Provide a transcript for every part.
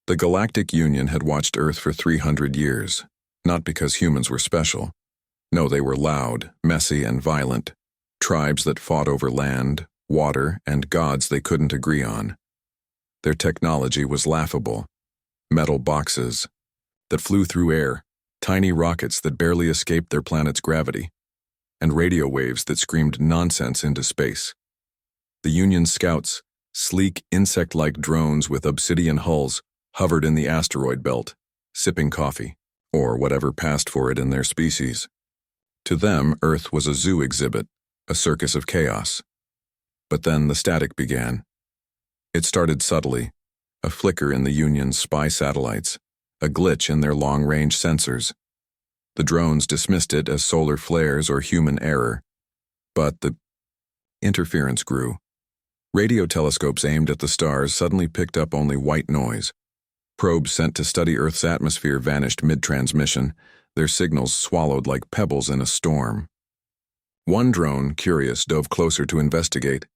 The Galactic Union had watched Earth for 300 years, not because humans were special. No, they were loud, messy, and violent. Tribes that fought over land, water, and gods they couldn't agree on. Their technology was laughable. Metal boxes that flew through air, tiny rockets that barely escaped their planet's gravity, and radio waves that screamed nonsense into space. The Union scouts, sleek insect-like drones with obsidian hulls, hovered in the asteroid belt, sipping coffee, or whatever passed for it in their species. To them, Earth was a zoo exhibit, a circus of chaos. But then the static began. It started subtly, a flicker in the Union's spy satellites, a glitch in their long-range sensors. The drones dismissed it as solar flares or human error. But the interference grew. Radio telescopes aimed at the stars suddenly picked up only white noise. Probes sent to study Earth's atmosphere vanished mid-transmission, their signals swallowed like pebbles in a storm. One drone, curious, dove closer to investigate.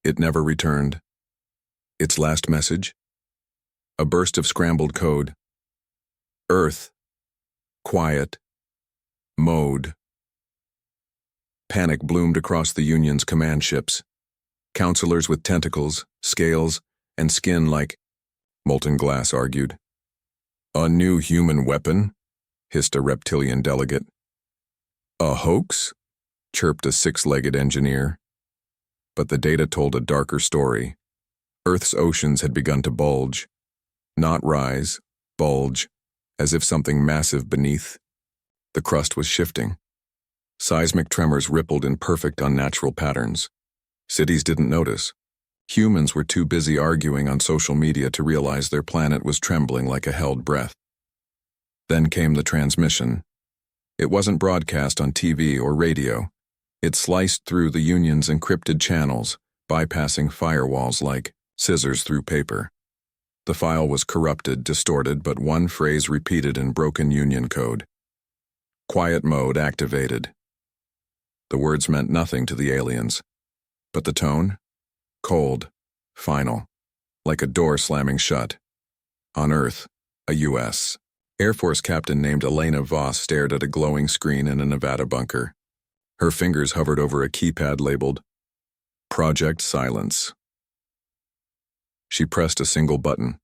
It never returned. Its last message? A burst of scrambled code. Earth. Quiet. Mode. Panic bloomed across the Union's command ships. Counselors with tentacles, scales, and skin like molten glass argued. A new human weapon? Hissed a reptilian delegate. A hoax? Chirped a six-legged engineer. But the data told a darker story. Earth's oceans had begun to bulge. Not rise, bulge, as if something massive beneath. The crust was shifting. Seismic tremors rippled in perfect unnatural patterns. Cities didn't notice. Humans were too busy arguing on social media to realize their planet was trembling like a held breath. Then came the transmission. It wasn't broadcast on TV or radio. It sliced through the Union's encrypted channels, bypassing firewalls like scissors through paper. The file was corrupted, distorted, but one phrase repeated in broken Union code. Quiet mode activated. The words meant nothing to the aliens. But the tone? Cold, final, like a door slamming shut. On Earth, a U.S. Air Force captain named Elena Voss stared at a glowing screen in a Nevada bunker. Her fingers hovered over a keypad labeled Project Silence. She pressed a single button.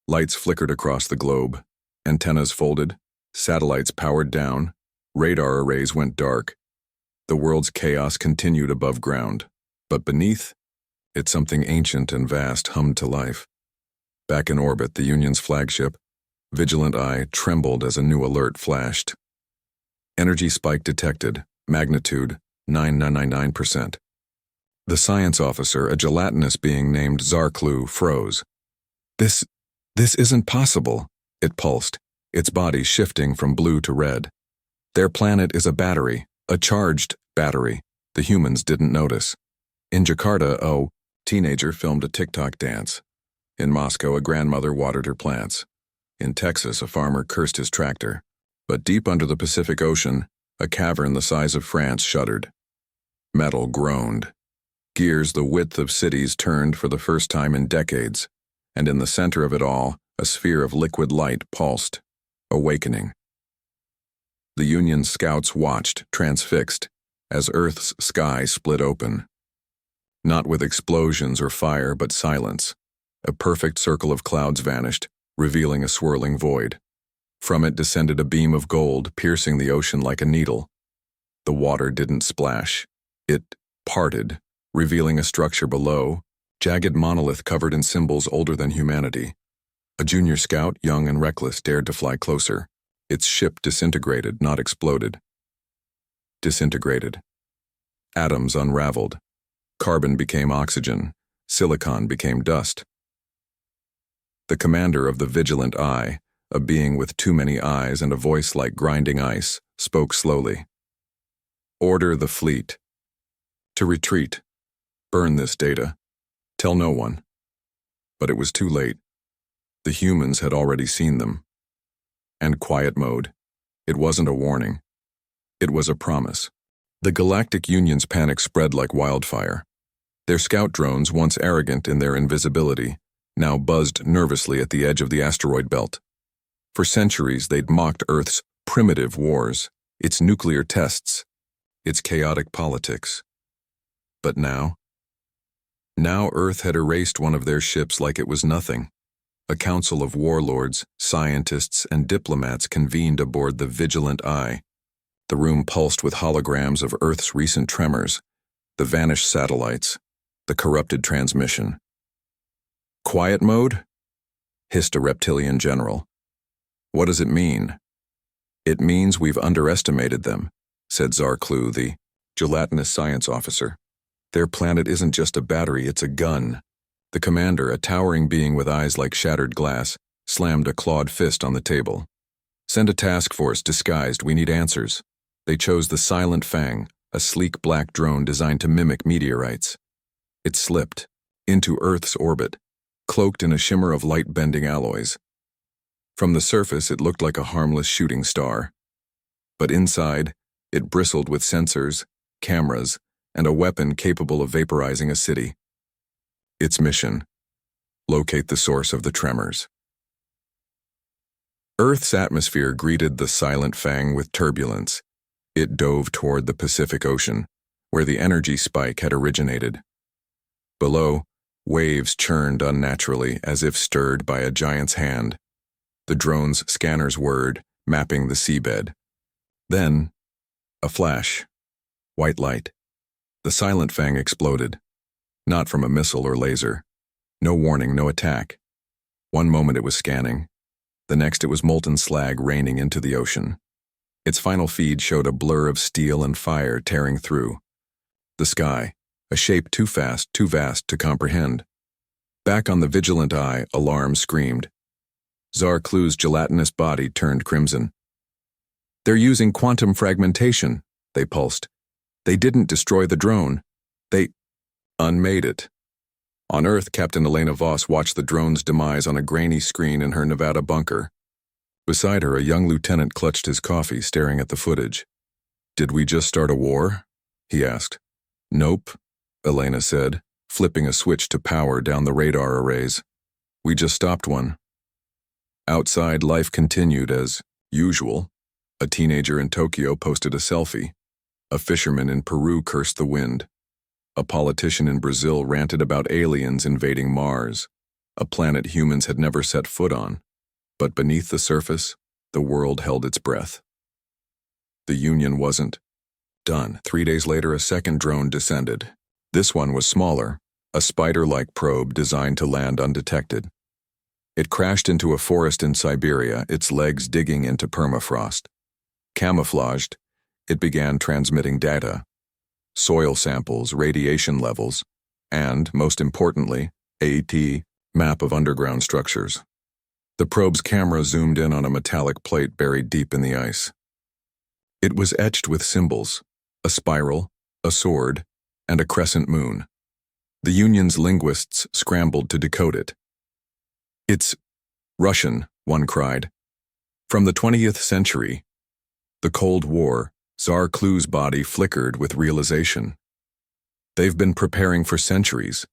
Lights flickered across the globe. Antennas folded. Satellites powered down. Radar arrays went dark. The world's chaos continued above ground. But beneath, it something ancient and vast hummed to life. Back in orbit, the Union's flagship, Vigilant Eye, trembled as a new alert flashed. Energy spike detected, magnitude 999%. The science officer, a gelatinous being named Zarklu, froze. This isn't possible, it pulsed, its body shifting from blue to red. Their planet is a battery, a charged battery. The humans didn't notice. In Jakarta, a teenager filmed a TikTok dance. In Moscow, a grandmother watered her plants. In Texas, a farmer cursed his tractor. But deep under the Pacific Ocean, a cavern the size of France shuddered. Metal groaned. Gears the width of cities turned for the first time in decades, and in the center of it all, a sphere of liquid light pulsed, awakening. The Union scouts watched, transfixed, as Earth's sky split open. Not with explosions or fire, but silence. A perfect circle of clouds vanished, revealing a swirling void. From it descended a beam of gold, piercing the ocean like a needle. The water didn't splash. It parted, revealing a structure below, jagged monolith covered in symbols older than humanity. A junior scout, young and reckless, dared to fly closer. Its ship disintegrated, not exploded. Disintegrated. Atoms unraveled. Carbon became oxygen. Silicon became dust. The commander of the Vigilant Eye, a being with too many eyes and a voice like grinding ice, spoke slowly. Order the fleet. To retreat. Burn this data. Tell no one. But it was too late. The humans had already seen them. And quiet mode. It wasn't a warning. It was a promise. The Galactic Union's panic spread like wildfire. Their scout drones, once arrogant in their invisibility, now buzzed nervously at the edge of the asteroid belt. For centuries, they'd mocked Earth's primitive wars, its nuclear tests, its chaotic politics. But now Earth had erased one of their ships like it was nothing. A council of warlords, scientists, and diplomats convened aboard the Vigilant Eye. The room pulsed with holograms of Earth's recent tremors, the vanished satellites, the corrupted transmission. "Quiet mode?" hissed a reptilian general. "What does it mean?" "It means we've underestimated them," said Zarklu, the gelatinous science officer. "Their planet isn't just a battery, it's a gun." The commander, a towering being with eyes like shattered glass, slammed a clawed fist on the table. "Send a task force disguised, we need answers." They chose the Silent Fang, a sleek black drone designed to mimic meteorites. It slipped into Earth's orbit, cloaked in a shimmer of light-bending alloys. From the surface, it looked like a harmless shooting star. But inside, it bristled with sensors, cameras, and a weapon capable of vaporizing a city. Its mission: locate the source of the tremors. Earth's atmosphere greeted the Silent Fang with turbulence. It dove toward the Pacific Ocean, where the energy spike had originated. Below, waves churned unnaturally as if stirred by a giant's hand. The drone's scanners whirred, mapping the seabed. Then, a flash. White light. The Silent Fang exploded. Not from a missile or laser. No warning, no attack. One moment it was scanning. The next it was molten slag raining into the ocean. Its final feed showed a blur of steel and fire tearing through. The sky, a shape too fast, too vast to comprehend. Back on the Vigilant Eye, alarm screamed. Zarklu's gelatinous body turned crimson. "They're using quantum fragmentation," they pulsed. "They didn't destroy the drone. They unmade it." On Earth, Captain Elena Voss watched the drone's demise on a grainy screen in her Nevada bunker. Beside her, a young lieutenant clutched his coffee, staring at the footage. "Did we just start a war?" he asked. "Nope," Elena said, flipping a switch to power down the radar arrays. "We just stopped one." Outside, life continued as usual. A teenager in Tokyo posted a selfie. A fisherman in Peru cursed the wind. A politician in Brazil ranted about aliens invading Mars, a planet humans had never set foot on. But beneath the surface, the world held its breath. The Union wasn't done. 3 days later, a second drone descended. This one was smaller, a spider-like probe designed to land undetected. It crashed into a forest in Siberia, its legs digging into permafrost. Camouflaged, it began transmitting data: soil samples, radiation levels, and, most importantly, a map of underground structures. The probe's camera zoomed in on a metallic plate buried deep in the ice. It was etched with symbols: a spiral, a sword, and a crescent moon. The Union's linguists scrambled to decode it. "It's Russian," one cried. From the 20th century, the Cold War, Zarklu's body flickered with realization. They've been preparing for centuries.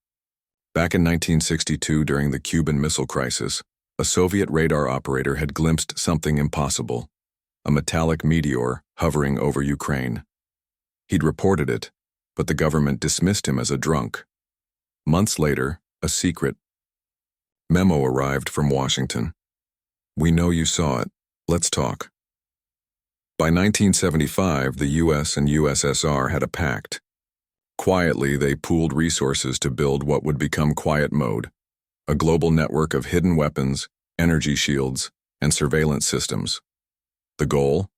Back in 1962, during the Cuban Missile Crisis, a Soviet radar operator had glimpsed something impossible: a metallic meteor hovering over Ukraine. He'd reported it, but the government dismissed him as a drunk. Months later, a secret memo arrived from Washington. "We know you saw it. Let's talk." By 1975, the US and USSR had a pact. Quietly, they pooled resources to build what would become Quiet Mode, a global network of hidden weapons, energy shields, and surveillance systems. The goal?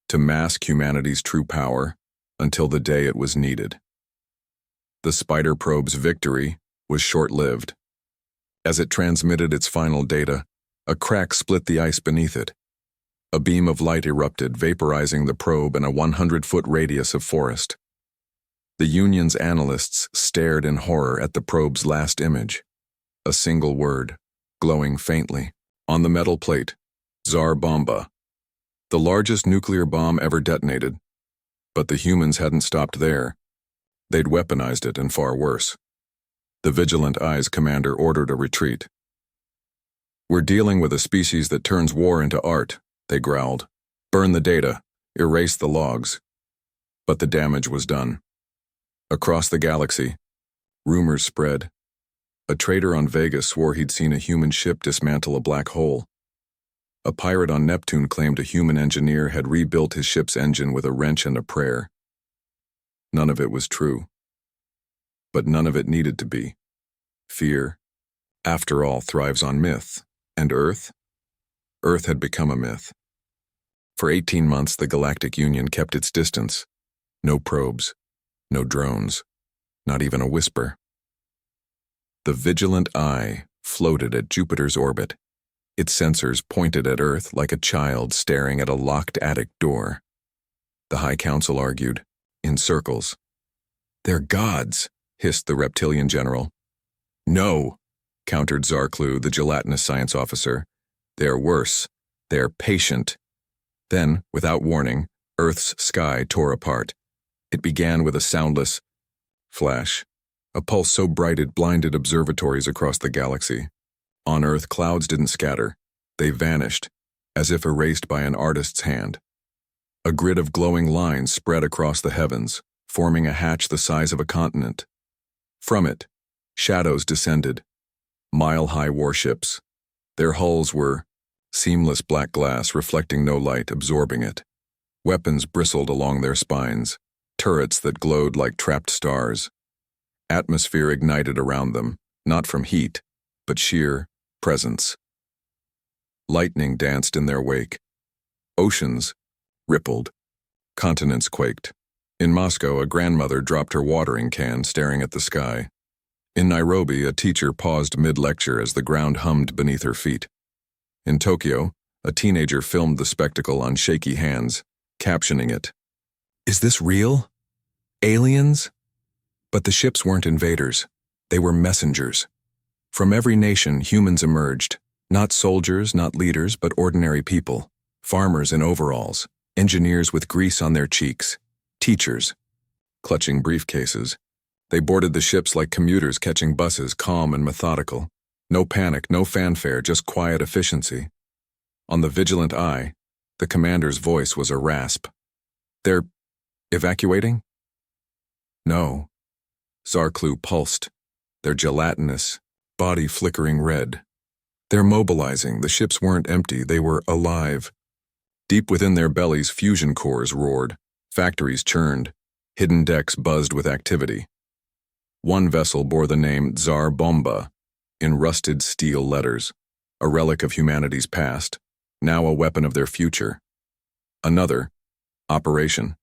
To mask humanity's true power until the day it was needed. The Spider probe's victory was short-lived. As it transmitted its final data, a crack split the ice beneath it. A beam of light erupted, vaporizing the probe in a 100-foot radius of forest. The Union's analysts stared in horror at the probe's last image. A single word, glowing faintly, on the metal plate: Tsar Bomba. The largest nuclear bomb ever detonated. But the humans hadn't stopped there. They'd weaponized it, and far worse. The Vigilant Eyes commander ordered a retreat. "We're dealing with a species that turns war into art," they growled. "Burn the data, erase the logs." But the damage was done. Across the galaxy, rumors spread. A trader on Vega swore he'd seen a human ship dismantle a black hole. A pirate on Neptune claimed a human engineer had rebuilt his ship's engine with a wrench and a prayer. None of it was true. But none of it needed to be. Fear, after all, thrives on myth. And Earth? Earth had become a myth. For 18 months, the Galactic Union kept its distance. No probes, no drones, not even a whisper. The Vigilant Eye floated at Jupiter's orbit. Its sensors pointed at Earth like a child staring at a locked attic door. The High Council argued, in circles. "They're gods," hissed the reptilian general. "No," countered Zarklu, the gelatinous science officer. "They're worse. They're patient." Then, without warning, Earth's sky tore apart. It began with a soundless flash, a pulse so bright it blinded observatories across the galaxy. On Earth, clouds didn't scatter. They vanished, as if erased by an artist's hand. A grid of glowing lines spread across the heavens, forming a hatch the size of a continent. From it, shadows descended, mile-high warships. Their hulls were seamless black glass reflecting no light, absorbing it. Weapons bristled along their spines, turrets that glowed like trapped stars. Atmosphere ignited around them, not from heat, but sheer presence. Lightning danced in their wake. Oceans rippled. Continents quaked. In Moscow, a grandmother dropped her watering can, staring at the sky. In Nairobi, a teacher paused mid-lecture as the ground hummed beneath her feet. In Tokyo, a teenager filmed the spectacle on shaky hands, captioning it, "Is this real? Aliens?" But the ships weren't invaders. They were messengers. From every nation, humans emerged. Not soldiers, not leaders, but ordinary people. Farmers in overalls, engineers with grease on their cheeks, teachers, clutching briefcases. They boarded the ships like commuters catching buses, calm and methodical. No panic, no fanfare, just quiet efficiency. On the Vigilant Eye, the commander's voice was a rasp. "They're evacuating?" "No." Zarklu pulsed, their gelatinous body flickering red. "They're mobilizing. The ships weren't empty, they were alive." Deep within their bellies, fusion cores roared, factories churned, hidden decks buzzed with activity. One vessel bore the name Tsar Bomba in rusted steel letters, a relic of humanity's past, now a weapon of their future. Another, Operation,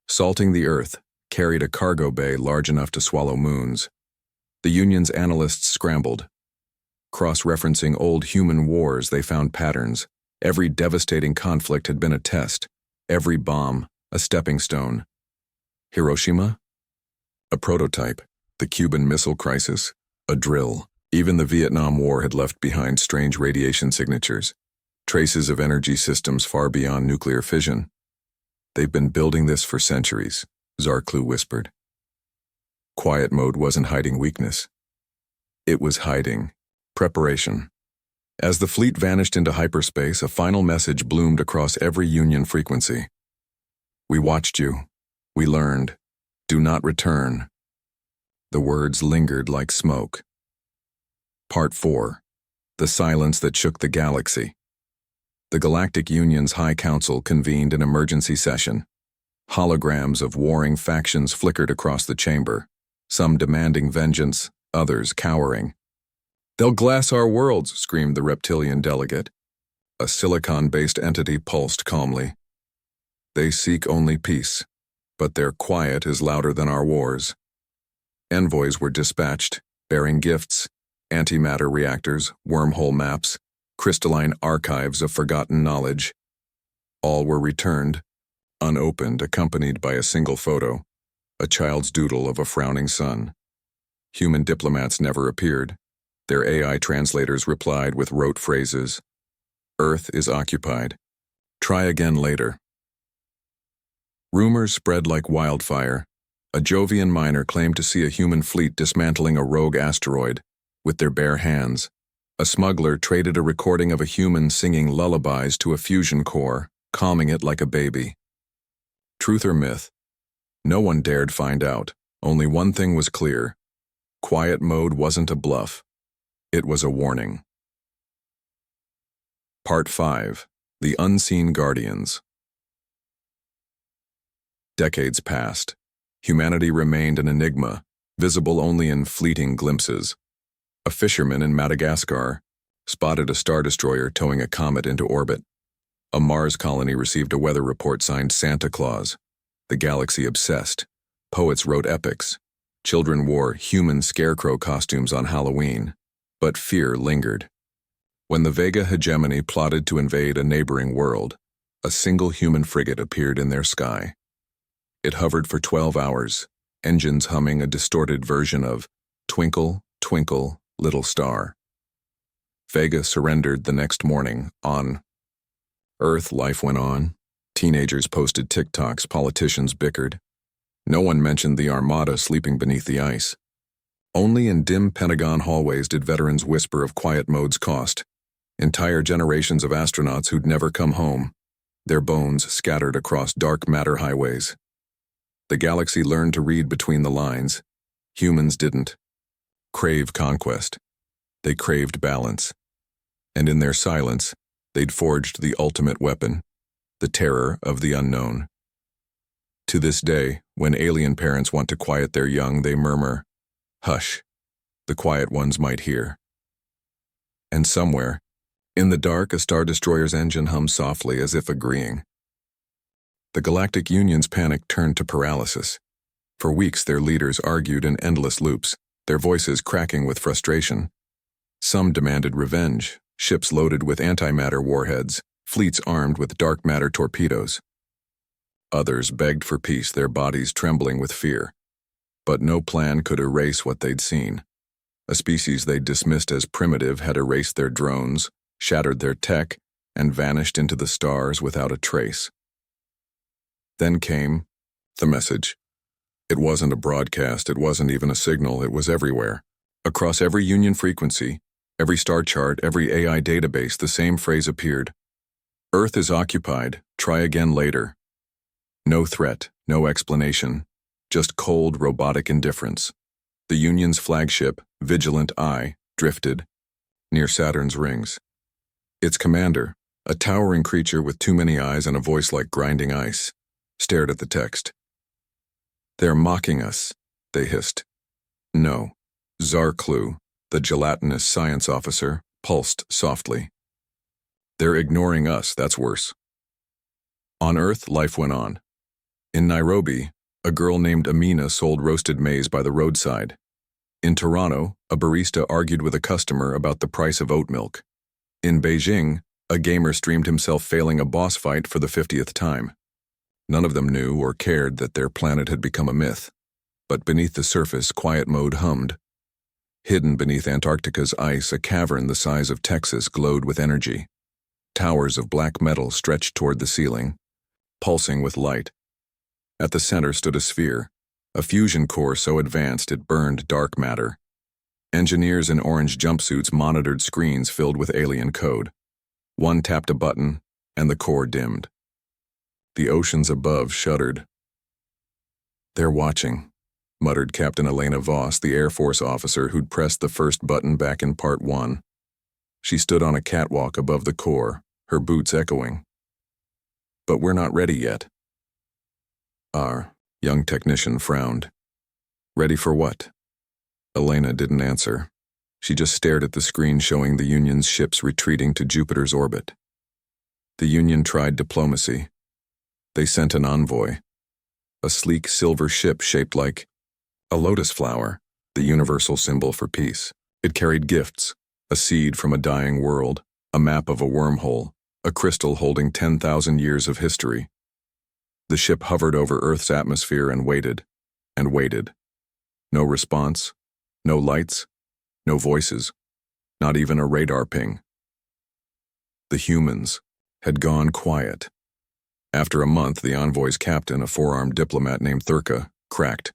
salting the Earth, carried a cargo bay large enough to swallow moons. The Union's analysts scrambled. Cross-referencing old human wars, they found patterns. Every devastating conflict had been a test, every bomb a stepping stone. Hiroshima? A prototype. The Cuban Missile Crisis? A drill. Even the Vietnam War had left behind strange radiation signatures, traces of energy systems far beyond nuclear fission. "They've been building this for centuries," Zarklu whispered. Quiet mode wasn't hiding weakness. It was hiding preparation. As the fleet vanished into hyperspace, a final message bloomed across every Union frequency. "We watched you. We learned. Do not return." The words lingered like smoke. Part 4. The Silence That Shook the Galaxy. The Galactic Union's High Council convened an emergency session. Holograms of warring factions flickered across the chamber, some demanding vengeance, others cowering. "They'll glass our worlds," screamed the reptilian delegate. A silicon-based entity pulsed calmly. "They seek only peace, but their quiet is louder than our wars." Envoys were dispatched, bearing gifts, antimatter reactors, wormhole maps, crystalline archives of forgotten knowledge. All were returned, unopened, accompanied by a single photo, a child's doodle of a frowning sun. Human diplomats never appeared. Their AI translators replied with rote phrases. "Earth is occupied. Try again later." Rumors spread like wildfire. A Jovian miner claimed to see a human fleet dismantling a rogue asteroid with their bare hands. A smuggler traded a recording of a human singing lullabies to a fusion core, calming it like a baby. Truth or myth? No one dared find out. Only one thing was clear. Quiet mode wasn't a bluff. It was a warning. Part 5. The Unseen Guardians. Decades passed. Humanity remained an enigma, visible only in fleeting glimpses. A fisherman in Madagascar spotted a star destroyer towing a comet into orbit. A Mars colony received a weather report signed Santa Claus. The galaxy obsessed. Poets wrote epics. Children wore human scarecrow costumes on Halloween. But fear lingered. When the Vega hegemony plotted to invade a neighboring world, a single human frigate appeared in their sky. It hovered for 12 hours, engines humming a distorted version of Twinkle, Twinkle, Little Star. Vega surrendered the next morning. On Earth, life went on. Teenagers posted TikToks, politicians bickered. No one mentioned the armada sleeping beneath the ice. Only in dim Pentagon hallways did veterans whisper of quiet mode's cost. Entire generations of astronauts who'd never come home, their bones scattered across dark matter highways. The galaxy learned to read between the lines. Humans didn't crave conquest. They craved balance. And in their silence, they'd forged the ultimate weapon, the terror of the unknown. To this day, when alien parents want to quiet their young, they murmur, "Hush, the quiet ones might hear." And somewhere, in the dark, a star destroyer's engine hummed softly as if agreeing. The Galactic Union's panic turned to paralysis. For weeks, their leaders argued in endless loops, their voices cracking with frustration. Some demanded revenge, ships loaded with antimatter warheads, fleets armed with dark matter torpedoes. Others begged for peace, their bodies trembling with fear. But no plan could erase what they'd seen. A species they'd dismissed as primitive had erased their drones, shattered their tech, and vanished into the stars without a trace. Then came the message. It wasn't a broadcast, it wasn't even a signal, it was everywhere. Across every Union frequency, every star chart, every AI database, the same phrase appeared. Earth is occupied, try again later. No threat, no explanation, just cold, robotic indifference. The Union's flagship, Vigilant Eye, drifted near Saturn's rings. Its commander, a towering creature with too many eyes and a voice like grinding ice, stared at the text. "They're mocking us," they hissed. "No." Zarklu, the gelatinous science officer, pulsed softly. "They're ignoring us, that's worse." On Earth, life went on. In Nairobi, a girl named Amina sold roasted maize by the roadside. In Toronto, a barista argued with a customer about the price of oat milk. In Beijing, a gamer streamed himself failing a boss fight for the 50th time. None of them knew or cared that their planet had become a myth. But beneath the surface, quiet mode hummed. Hidden beneath Antarctica's ice, a cavern the size of Texas glowed with energy. Towers of black metal stretched toward the ceiling, pulsing with light. At the center stood a sphere, a fusion core so advanced it burned dark matter. Engineers in orange jumpsuits monitored screens filled with alien code. One tapped a button, and the core dimmed. The oceans above shuddered. "They're watching," muttered Captain Elena Voss, the Air Force officer who'd pressed the first button back in Part 1. She stood on a catwalk above the core, her boots echoing. "But we're not ready yet." Our young technician frowned. "Ready for what?" Elena didn't answer. She just stared at the screen showing the Union's ships retreating to Jupiter's orbit. The Union tried diplomacy. They sent an envoy. A sleek silver ship shaped like a lotus flower, the universal symbol for peace. It carried gifts, a seed from a dying world, a map of a wormhole, a crystal holding 10,000 years of history. The ship hovered over Earth's atmosphere and waited, and waited. No response, no lights, no voices, not even a radar ping. The humans had gone quiet. After a month, the envoy's captain, a four-armed diplomat named Thurka, cracked.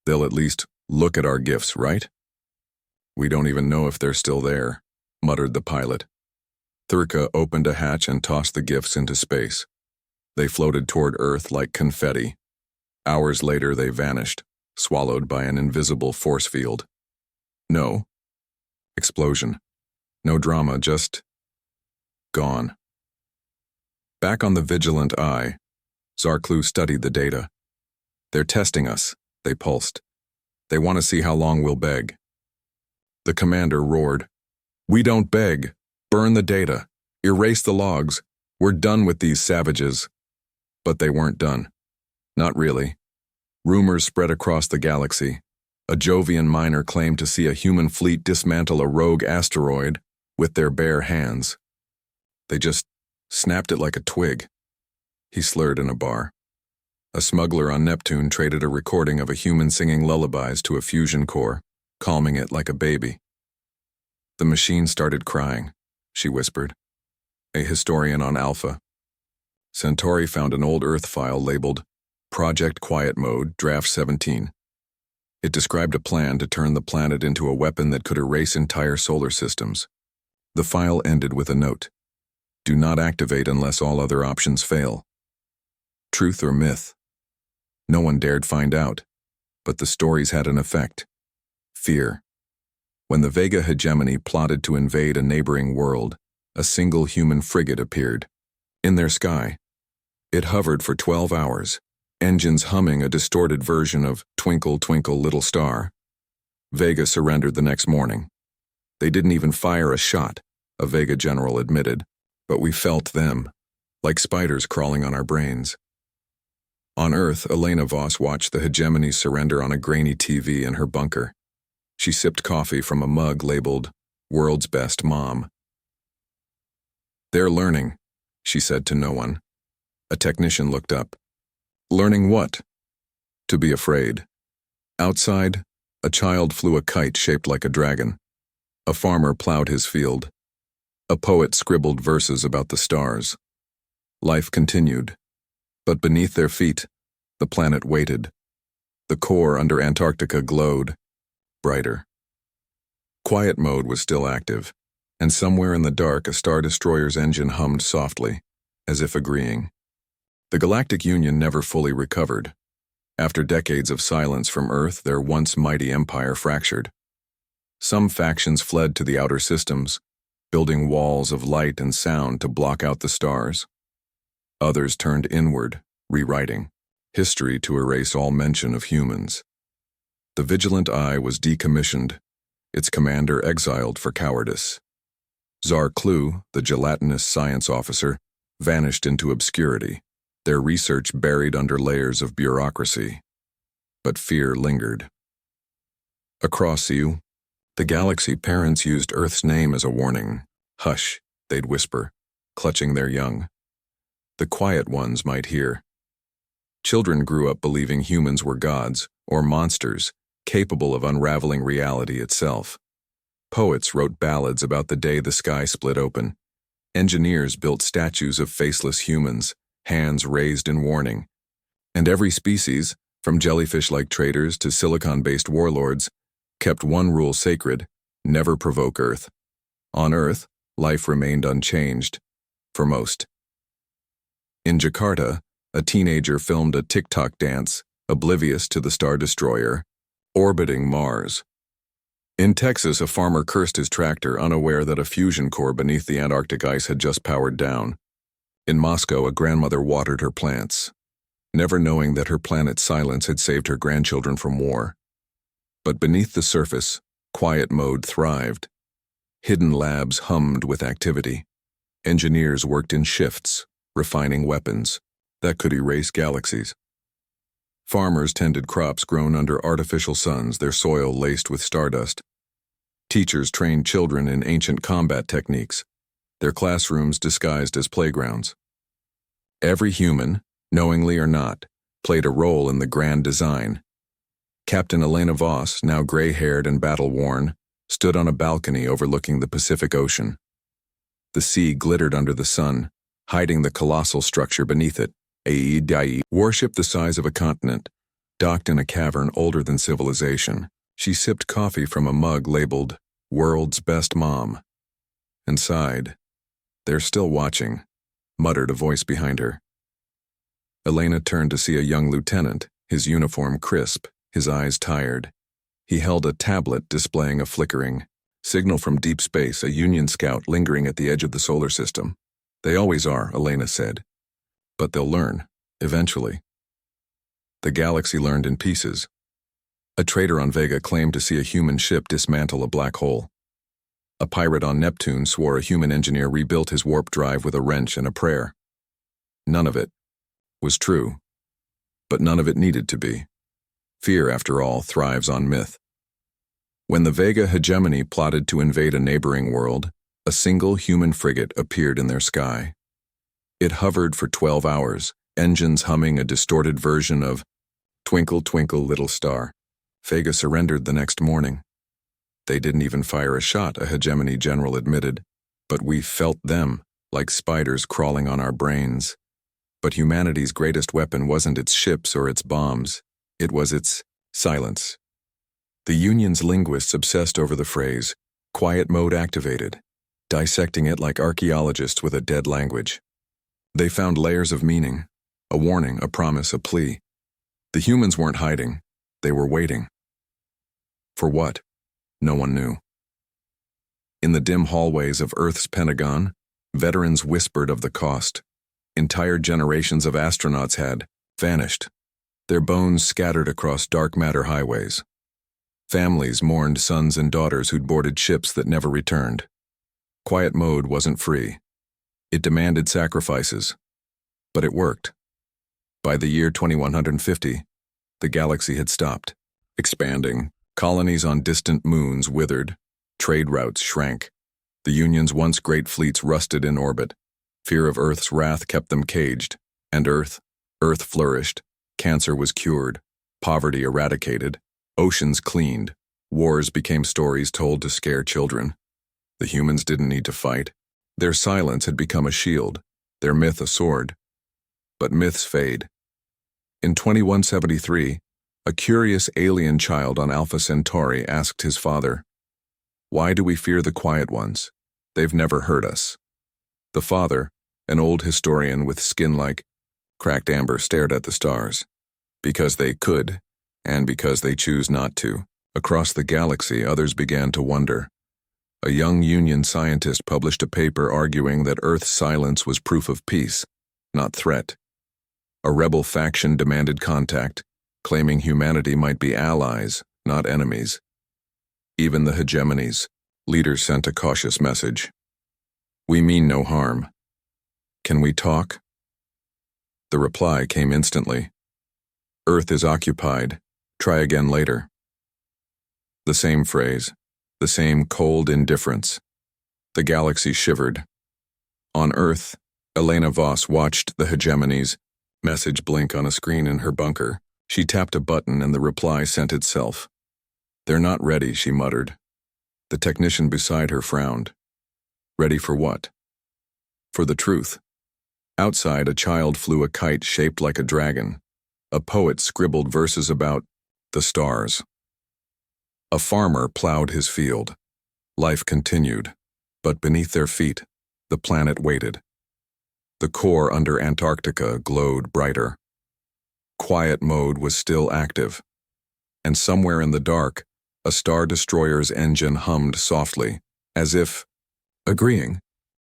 They'll at least look at our gifts, right? We don't even know if they're still there, muttered the pilot. Thurka opened a hatch and tossed the gifts into space. They floated toward Earth like confetti. Hours later, they vanished, swallowed by an invisible force field. No. Explosion. No drama, just gone. Back on the Vigilant Eye, Zarklu studied the data. They're testing us, they pulsed. They want to see how long we'll beg. The commander roared, "We don't beg. Burn the data. Erase the logs. We're done with these savages." But they weren't done. Not really. Rumors spread across the galaxy. A Jovian miner claimed to see a human fleet dismantle a rogue asteroid with their bare hands. They just snapped it like a twig. He slurred in a bar. A smuggler on Neptune traded a recording of a human singing lullabies to a fusion core, calming it like a baby. The machine started crying, she whispered. A historian on Alpha. Centauri found an old Earth file labeled Project Quiet Mode, Draft 17. It described a plan to turn the planet into a weapon that could erase entire solar systems. The file ended with a note. Do not activate unless all other options fail. Truth or myth? No one dared find out, but the stories had an effect. Fear. When the Vega hegemony plotted to invade a neighboring world, a single human frigate appeared. In their sky. It hovered for 12 hours, engines humming a distorted version of Twinkle, Twinkle, Little Star. Vega surrendered the next morning. They didn't even fire a shot, a Vega general admitted, but we felt them, like spiders crawling on our brains. On Earth, Elena Voss watched the hegemony surrender on a grainy TV in her bunker. She sipped coffee from a mug labeled World's Best Mom. They're learning, she said to no one. A technician looked up. Learning what? To be afraid. Outside, a child flew a kite shaped like a dragon. A farmer plowed his field. A poet scribbled verses about the stars. Life continued. But beneath their feet, the planet waited. The core under Antarctica glowed, brighter. Quiet mode was still active, and somewhere in the dark a Star Destroyer's engine hummed softly, as if agreeing. The Galactic Union never fully recovered. After decades of silence from Earth, their once mighty empire fractured. Some factions fled to the outer systems, building walls of light and sound to block out the stars. Others turned inward, rewriting history to erase all mention of humans. The Vigilant Eye was decommissioned, its commander exiled for cowardice. Zarklu, the gelatinous science officer, vanished into obscurity, their research buried under layers of bureaucracy. But fear lingered. Across you, the galaxy parents used Earth's name as a warning. Hush, they'd whisper, clutching their young. The quiet ones might hear. Children grew up believing humans were gods, or monsters, capable of unraveling reality itself. Poets wrote ballads about the day the sky split open. Engineers built statues of faceless humans, hands raised in warning. And every species, from jellyfish-like traders to silicon-based warlords, kept one rule sacred: never provoke Earth. On Earth, life remained unchanged, for most. In Jakarta, a teenager filmed a TikTok dance, oblivious to the Star Destroyer, orbiting Mars. In Texas, a farmer cursed his tractor, unaware that a fusion core beneath the Antarctic ice had just powered down. In Moscow, a grandmother watered her plants, never knowing that her planet's silence had saved her grandchildren from war. But beneath the surface, quiet mode thrived. Hidden labs hummed with activity. Engineers worked in shifts, refining weapons that could erase galaxies. Farmers tended crops grown under artificial suns, their soil laced with stardust. Teachers trained children in ancient combat techniques, their classrooms disguised as playgrounds. Every human, knowingly or not, played a role in the grand design. Captain Elena Voss, now gray-haired and battle-worn, stood on a balcony overlooking the Pacific Ocean. The sea glittered under the sun, hiding the colossal structure beneath it. A warship the size of a continent, Docked in a cavern older than civilization, she sipped coffee from a mug labeled, "World's Best Mom," and sighed. "They're still watching," muttered a voice behind her. Elena turned to see a young lieutenant, his uniform crisp, his eyes tired. He held a tablet displaying a flickering signal from deep space, a Union scout lingering at the edge of the solar system. "They always are," Elena said. "But they'll learn, eventually." The galaxy learned in pieces. A trader on Vega claimed to see a human ship dismantle a black hole. A pirate on Neptune swore a human engineer rebuilt his warp drive with a wrench and a prayer. None of it was true, but none of it needed to be. Fear, after all, thrives on myth. When the Vega hegemony plotted to invade a neighboring world, a single human frigate appeared in their sky. It hovered for 12 hours, engines humming a distorted version of "Twinkle, Twinkle, Little Star." Vega surrendered the next morning. "They didn't even fire a shot," a hegemony general admitted, "but we felt them, like spiders crawling on our brains." But humanity's greatest weapon wasn't its ships or its bombs. It was its silence. The Union's linguists obsessed over the phrase, "quiet mode activated," dissecting it like archaeologists with a dead language. They found layers of meaning, a warning, a promise, a plea. The humans weren't hiding, they were waiting. For what? No one knew. In the dim hallways of Earth's Pentagon, veterans whispered of the cost. Entire generations of astronauts had vanished, their bones scattered across dark matter highways. Families mourned sons and daughters who'd boarded ships that never returned. Quiet mode wasn't free. It demanded sacrifices, but it worked. By the year 2150, the galaxy had stopped expanding. Colonies on distant moons withered. Trade routes shrank. The Union's once great fleets rusted in orbit. Fear of Earth's wrath kept them caged. And Earth flourished. Cancer was cured. Poverty eradicated. Oceans cleaned. Wars became stories told to scare children. The humans didn't need to fight. Their silence had become a shield, their myth a sword. But myths fade. In 2173, a curious alien child on Alpha Centauri asked his father, "Why do we fear the quiet ones? They've never hurt us." The father, an old historian with skin like cracked amber, stared at the stars. Because they could, and because they choose not to. Across the galaxy, others began to wonder. A young Union scientist published a paper arguing that Earth's silence was proof of peace, not threat. A rebel faction demanded contact, claiming humanity might be allies, not enemies. Even the hegemony's leaders sent a cautious message. "We mean no harm. Can we talk?" The reply came instantly. "Earth is occupied. Try again later." The same phrase, the same cold indifference. The galaxy shivered. On Earth, Elena Voss watched the hegemony's message blink on a screen in her bunker. She tapped a button and the reply sent itself. "They're not ready," she muttered. The technician beside her frowned. Ready for what? For the truth. Outside, a child flew a kite shaped like a dragon. A poet scribbled verses about the stars. A farmer plowed his field. Life continued, but beneath their feet, the planet waited. The core under Antarctica glowed brighter. Quiet mode was still active, and somewhere in the dark, a star destroyer's engine hummed softly, as if agreeing.